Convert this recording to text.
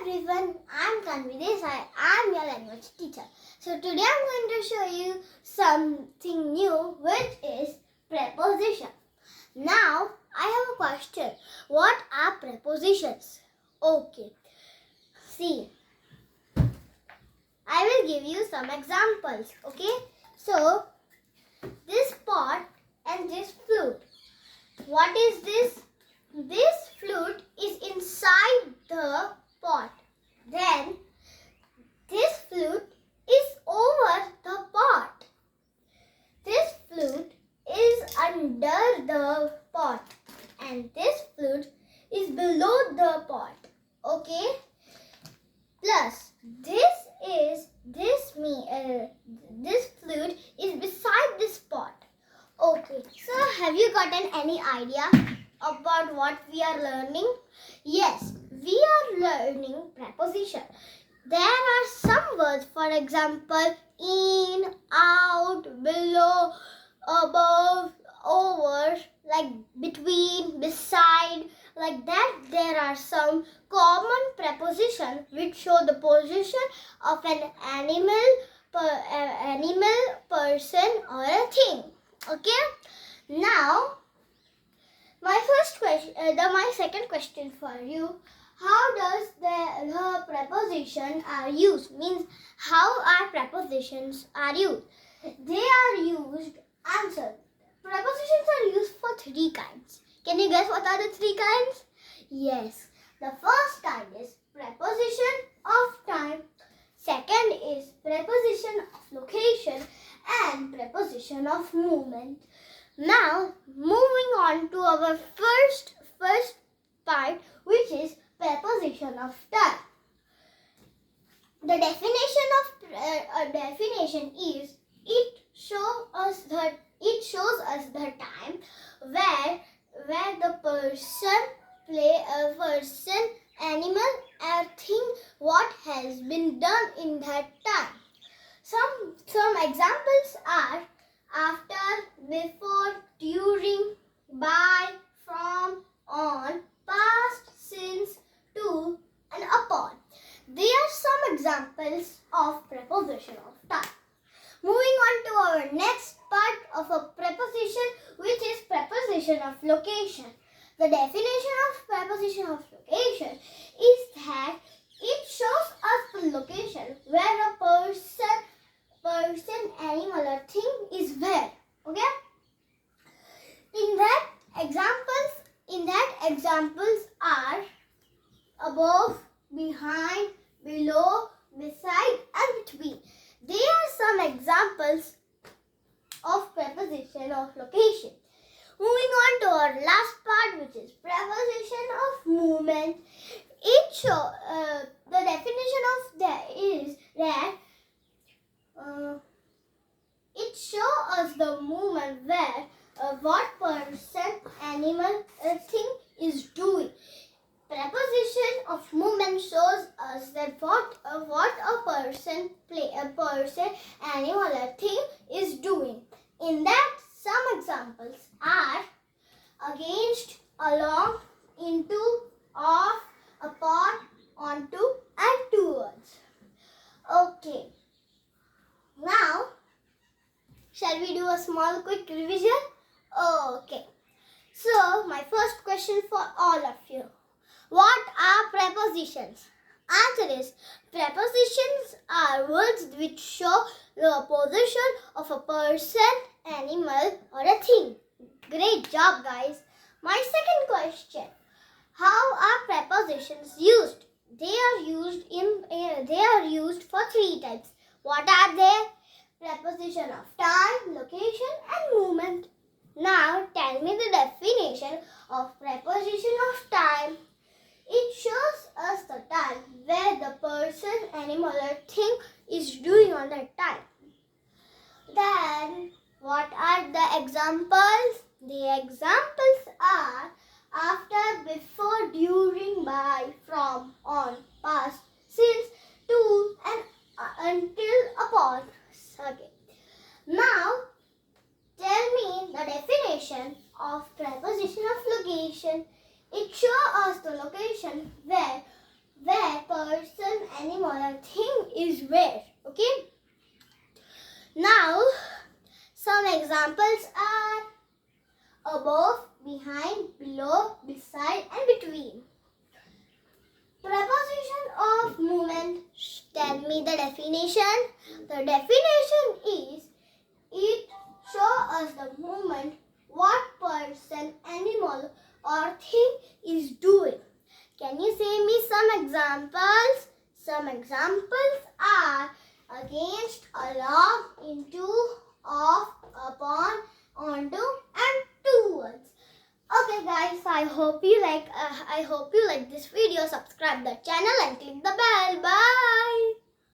everyone, I'm Kanvi Desai. I'm your language teacher. So today I'm going to show you something new, which is preposition. Now I have a question. What are prepositions? Okay. See, I will give you some examples. Okay. So this pot and this flute. What is this? This flute is inside the pot. Then this flute is over the pot. This flute is under the pot and this flute is below the pot. Okay? Plus this flute is beside this pot. Okay. So have you gotten any idea about what we are learning? Yes, we are learning preposition. There are some words, for example, in, out, below, above, over, like between, beside, like that. There are some common prepositions which show the position of an animal, person, or a thing. Okay? Now, my second question for you: how does the preposition are used? Means how are prepositions are used? They are used. Answer. Prepositions are used for three kinds. Can you guess what are the three kinds? Yes. The first kind is preposition of time. Second is preposition of location, and preposition of movement. Now, moving on to our first part, which is preposition of time. The definition is it shows us the time where the person, animal, or thing, what has been done in that time. Some examples are after, before, during, by, from, on, past, since, to, and upon. They are some examples of preposition of time. Moving on to our next part of a preposition, which is preposition of location. The definition of preposition of location is that it shows us the location where a person, animal, or thing is where. Okay? In that examples are above, behind, below, beside, and between. They are some examples of preposition of location. Moving on to our last part, which is preposition of movement. The definition of that is that it shows us the movement where what person, animal, thing is doing. Preposition of movement shows us that what a person, animal, or thing is doing. In that, some examples are against, along, into, off, upon, onto, and towards. Okay. Now, shall we do a small quick revision? Okay. So, my first question for all of you. What are prepositions? Answer is, prepositions are words which show the position of a person, animal, or a thing. Great job, guys. My second question. How are prepositions used? They are used for three types. What are they? Preposition of time, location, and movement. Now, tell me the definition of preposition of time. It shows us the time where the person, animal, or thing is doing on that time. Then, what are the examples? The examples are after, before, during, by, from, on, past, since, to, and until, upon. Okay. Now, tell me the definition of preposition of location. It shows us the location where person, or thing is where. Okay. Now, some examples are above, behind, below, beside, and between. Preposition of movement. Tell me the definition. The definition is it shows us the movement what person, animal, or thing is doing. Can you say me some examples? Some examples are against, along, into, off, upon, onto, and towards. Okay guys, I hope you like this video. Subscribe the channel and click the bell. Bye.